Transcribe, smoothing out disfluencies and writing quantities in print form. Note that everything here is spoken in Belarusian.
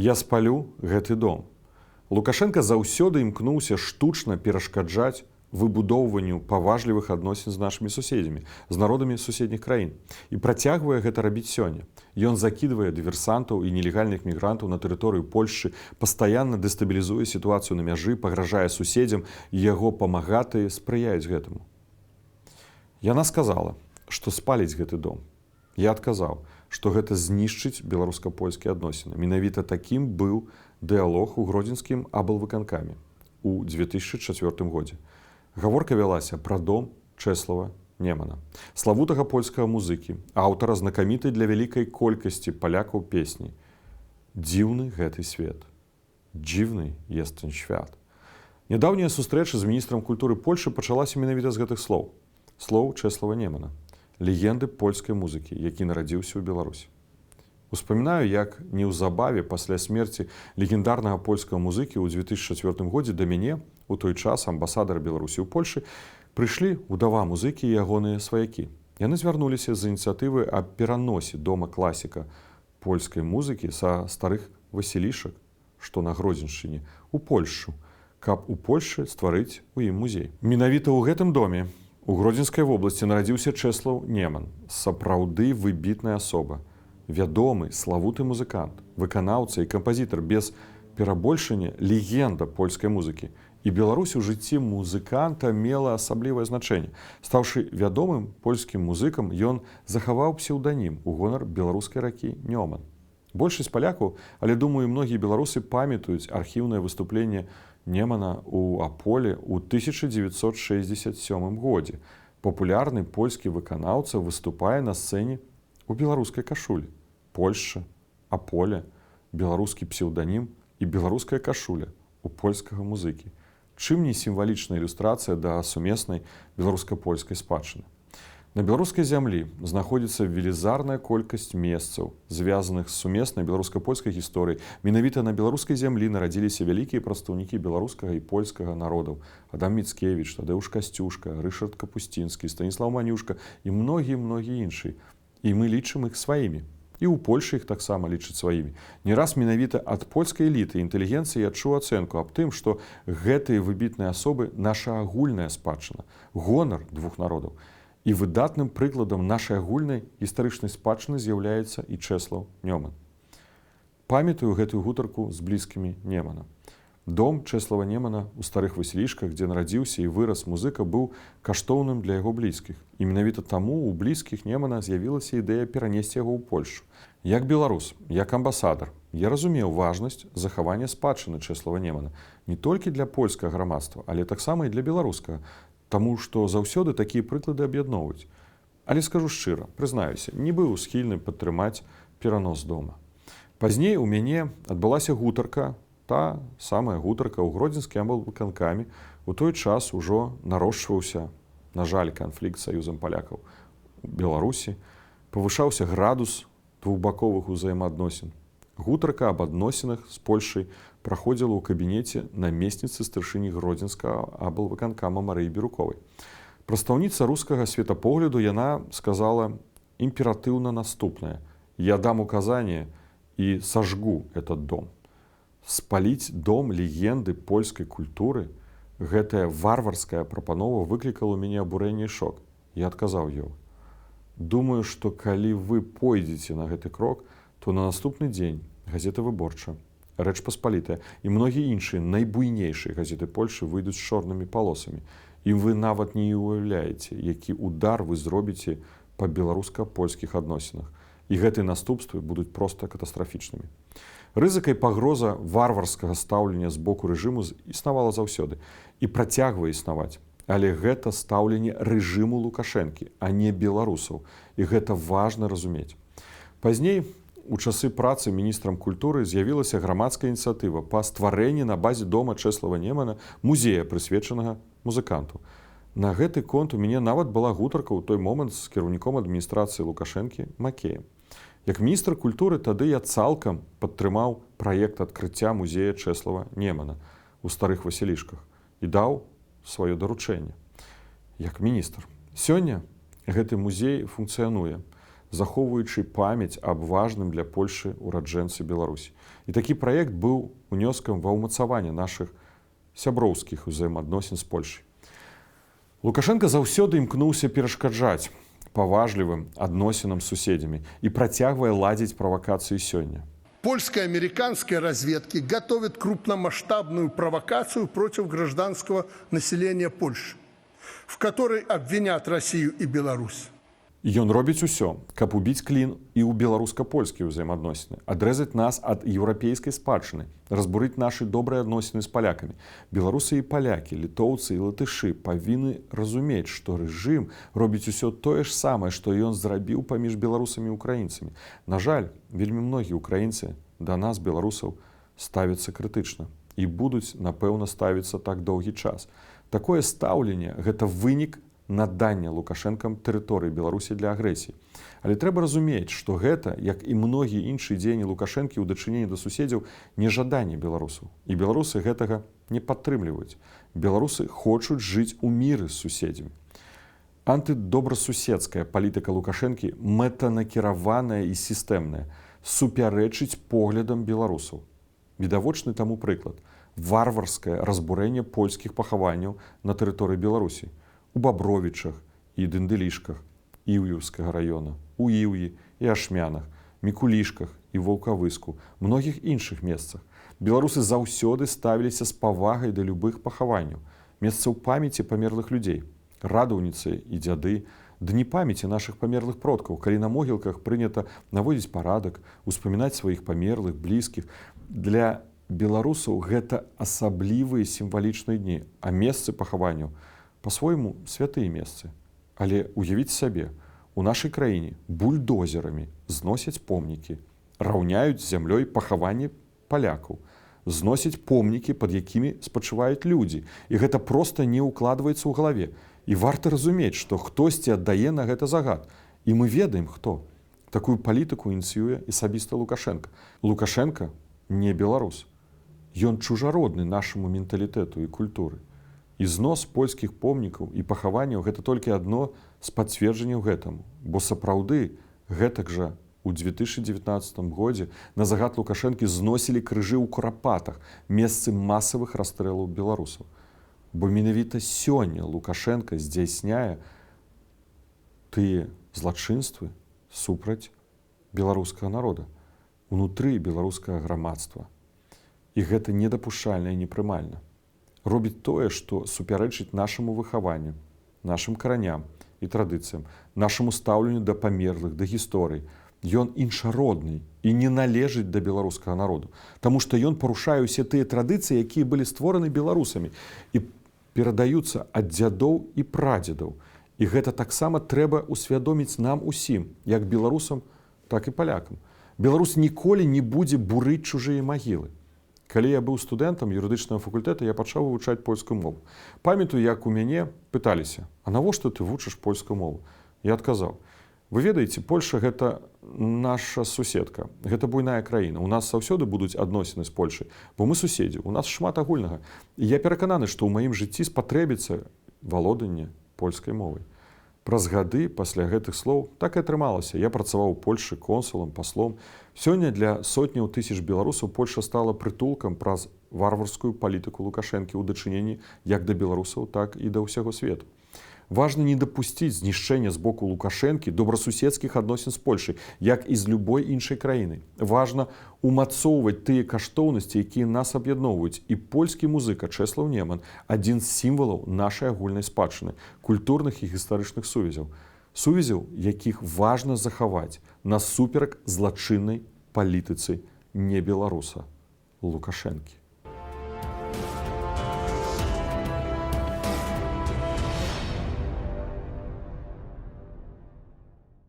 Я спалю гэты дом. Лукашенко заўсёды імкнуўся штучна перашкаджаць выбудоўванню паважлівых адносін з нашымі суседзямі, з народамі суседніх краін. І працягвае гэта рабіць сёння. Ён закідвае дыверсантаў і нелегальных мігрантаў на тэрыторыю Польшчы, пастаянна дэстабілізуе сітуацыю на мяжы, пагражае суседзям, і яго памагатыя спрыяюць гэтаму. Яна сказала, што спаліць гэты дом. Я адказаў, што гэта знішчыць беларуска-польскія адносіны. Менавіта такім быў дыялог у гродзенскім аблвыканкаме у 2004 годзе. Гаворка вялася пра дом Чэслава Немана, славутага польскага музыкі, аўтара знакамітай для вялікай колькасці палякаў песні «Дзіўны гэты свет». Дзіўны jest ten świat. Нядаўняя сустрэча з міністрам культуры Польшчы пачалася менавіта з гэтых слоў. Слоў Чэслава Немана, легенды польскай музыкі, які нарадзіўся ў Беларусі. Успамінаю, як неўзабаве пасля смерці легендарнага польскага музыкі ў 2004 годзе да мяне, у той час амбасадар Беларусі ў Польшы, прыйшлі ўдава музыкі і ягоныя сваякі. Яны звярнуліся з ініцыятывы аб пераносе дома класіка польскай музыкі са старых васілішак, што на Гродзеншчыне, у Польшчу, каб у Польшчы стварыць у ім музей. Менавіта ў гэтым доме у Гродзенскай вобласці нарадзіўся Чэслаў Неман, сапраўды выбітная асоба, вядомы, славуты музыкант, выканаўца і кампазітар, без перабольшання легенда польскай музыкі. І Беларусь у жыцці музыканта мела асаблівае значэнне. Стаўшы вядомым польскім музыкам, ён захаваў псеўданім у гонар беларускай ракі Нёман. Большасць палякаў, але, думаю, многія беларусы памятаюць архіўнае выступленне Немана ў Аполе ў 1967 годзе. Папулярны польскі выканаўца выступае на сцэне у беларускай кашулі. Польшча, Аполе, беларускі псеўданім і беларуская кашуля у польскага музыкі. Чым не сімвалічная ілюстрацыя да сумеснай беларуска-польскай спадчыны. На беларускай зямлі знаходзіцца велізарная колькасць месцаў, звязаных з сумеснай беларуска-польскай гісторыяй. Менавіта на беларускай зямлі нарадзіліся вялікія прадстаўнікі беларускага і польскага народаў. Адам Міцкевіч, Тадэўш Касцюшка, Рышард Капусцінскі, Станіслаў Манюшка і многія іншыя. І мы лічым іх сваімі. І ў Польшы іх таксама лічаць сваімі. Не раз менавіта ад польскай эліты інтэлігенцыі адчуў ацэнку аб тым, што гэтыя выбітныя асобы наша агульная спадчына, гонар двух народаў. І выдатным прыкладам нашай агульнай гістарычнай спадчыны з'яўляецца і Чэслаў Неман. Памятаю гэтую гутарку з блізкімі Немана. Дом Чэслава Немана ў старых васілішках, дзе нарадзіўся і вырас музыка, быў каштоўным для яго блізкіх. І менавіта таму ў блізкіх Немана з'явілася ідэя перанесці яго ў Польшчу. Як беларус, як амбасадар, я разумеў важнасць захавання спадчыны Чэслава Немана не толькі для польскага грамадства, але таксама і для беларускага, таму што заўсёды такія прыклады аб'ядноўваюць. Але скажу шчыра, прызнаюся, не быў схільны падтрымаць перанос дома. Пазней у мяне адбылася гутарка, та самая гутарка ў гродзенскім аблвыканкаме. У той час ужо нарошчваўся, на жаль, канфлікт з саюзам палякаў у Беларусі, павышаўся градус двухбаковых узаемаадносін. Гутарка аб адносінах з Польшай праходзіла ў кабінеце намесніцы старшыні гродзенскага аблвыканкама Марыі Біруковай. Прадстаўніца рускага светапогляду, яна сказала імператыўна наступнае: «Я дам указание и сожгу этот дом». Спаліць дом легенды польскай культуры, гэтая варварская прапанова выклікала ў мяне абурэнне і шок. Я адказаў ёй: «Думаю, што калі вы пойдзеце на гэты крок, то на наступны дзень газета «Выборча», «Рэч Паспалітая» і многія іншыя найбуйнейшыя газеты Польшы выйдуць з чорнымі палосамі. І вы нават не уяўляеце, які удар вы зробіце па беларуска-польскіх адносінах. І гэтыя наступствы будуць проста катастрафічнымі. Рызыка і пагроза варварскага стаўлення з боку рэжыму існавала заўсёды і працягвае існаваць. Але гэта стаўленне рэжыму Лукашэнкі, а не беларусаў. І гэта важна разумець. Пазней, у часы працы міністрам культуры, з'явілася грамадская ініцыятыва па стварэнні на базе дома Чэслава Немана музея, прысвечанага музыканту. На гэты конт у мяне нават была гутарка ў той момант з кіраўніком адміністрацыі Лукашэнкі Макеем. Як міністр культуры тады я цалкам падтрымаў праект адкрыцця музея Чэслава Немана ў старых васілішках і даў сваё даручэнне як міністр. Сёння гэты музей функцыянуе. захоўваючы памяць аб важным для Польшы ураджэнцы Беларусі. І такі праект быў унёскам ва ўмацаванне нашых сяброўскіх узаемаадносін з Польшай. Лукашенко заўсёды імкнуўся перашкаджаць паважлівым адносінам з суседзямі і працягвае ладзіць правакацыі сёння. Польско-американские разведки готовят крупномасштабную провокацию против гражданского населения Польши, в которой обвинят Россию и Беларусь. Ён робіць усё, каб убіць клін і ў беларуска-польскія ўзаемаадносіны, адрэзаць нас ад еўрапейскай спадчыны, разбурыць нашы добрыя адносіны з палякамі. Беларусы і палякі, літоўцы і латышы павінны разумець, што рэжым робіць усё тое ж самае, што ён зрабіў паміж беларусамі і украінцамі. На жаль, вельмі многія украінцы да нас, беларусаў, ставяцца крытычна і будуць, напэўна, ставіцца так доўгі час. Такое стаўленне – гэта вынік надання Лукашэнкам тэрыторыі Беларусі для агрэсіі. Але трэба разумець, што гэта, як і многія іншыя дзеянні Лукашэнкі ў дачыненні да суседзяў, не жаданне беларусаў. І беларусы гэтага не падтрымліваюць. Беларусы хочуць жыць у міры з суседзямі. Антыдобрасуседская палітыка Лукашэнкі мэтанакіраваная і сістэмная, супярэчыць поглядам беларусаў. Відавочны таму прыклад – варварскае разбурэнне польскіх пахаванняў на тэрыторыі Беларусі. У Бабровічах і Дындылішках Іўеўскага района, у Іўі і Ашмянах, Мікулішках і Ваўкавыску, многіх іншых месцах. Беларусы заўсёды ставіліся з павагай да любых пахаванняў, месцаў памяці памерлых людзей, радаўніцы і дзяды, дні памяці нашых памерлых продкаў, калі на могілках прынята наводзіць парадак, успамінаць сваіх памерлых, блізкіх. Для беларусаў гэта асаблівыя сімвалічныя дні, а месцы пахаванняў па-свойму святыя месцы. Але уявіць сабе, у нашай краіне бульдозерамі зносяць помнікі, раўняюць з зямлёй пахаванні палякаў, зносяць помнікі, пад якімі спачываюць людзі. І гэта проста не ўкладваецца ў галаве. І варта разумець, што хтосьці аддае на гэта загад. І мы ведаем, хто. Такую палітыку ініцыюе асабіста Лукашенка. Лукашенка не беларус. Ён чужародны нашаму менталітэту і культуры. І знос польскіх помнікаў і пахаванняў – гэта толькі адно з пацверджанняў гэтаму. Бо сапраўды гэтак жа у 2019 годзе на загад Лукашэнкі зносілі крыжы ў Курапатах, месцы масавых расстрэлаў беларусаў. Бо менавіта сёння Лукашенка здзяйсняе тыя злачынствы супраць беларускага народа, унутры беларускага грамадства. І гэта недапушчальна і непрымальна. Робіць тое, што супярэчыць нашаму выхаванню, нашым караням і традыцыям, нашаму стаўленню да памерлых, да гісторый. Ён іншародны і не належыць да беларускага народу, таму што ён парушае ўсе тыя традыцыі, якія былі створаны беларусамі і перадаюцца ад дзядоў і прадзедаў. І гэта таксама трэба усвядоміць нам усім, як беларусам, так і палякам. Беларус ніколі не будзе бурыць чужыя магілы. Калі я быў студэнтам юрыдычнага факультэта, я пачаў вывучаць польскую мову. Памятаю, як у мяне пыталіся: «А навошта ты вучыш польскую мову?» Я адказаў: «Вы ведаеце, Польша – гэта наша суседка, гэта буйная краіна. У нас заўсёды будуць адносіны з Польшай, бо мы суседзі, у нас шмат агульнага. І я перакананы, што ў маім жыцці спатрэбіцца валоданне польскай мовай». Праз гады пасля гэтых слоў так і атрымалася. Я працаваў у Польшы консулам, паслом. Сёння для сотняў тысяч беларусаў Польша стала прытулкам праз варварскую палітыку Лукашэнкі ў дачыненні як да беларусаў, так і да ўсяго свету. Важна не дапусціць знішчэння з боку Лукашэнкі добрасуседскіх адносін з Польшай, як і з любой іншай краінай. Важна умацоўваць тыя каштоўнасці, якія нас аб'ядноўваюць. І польскі музыка Чэслаў Неман – адзін з сімвалаў нашай агульнай спадчыны, культурных і гістарычных сувязяў. Сувязяў, якіх важна захаваць насуперак злачыннай палітыцы не беларуса Лукашэнкі.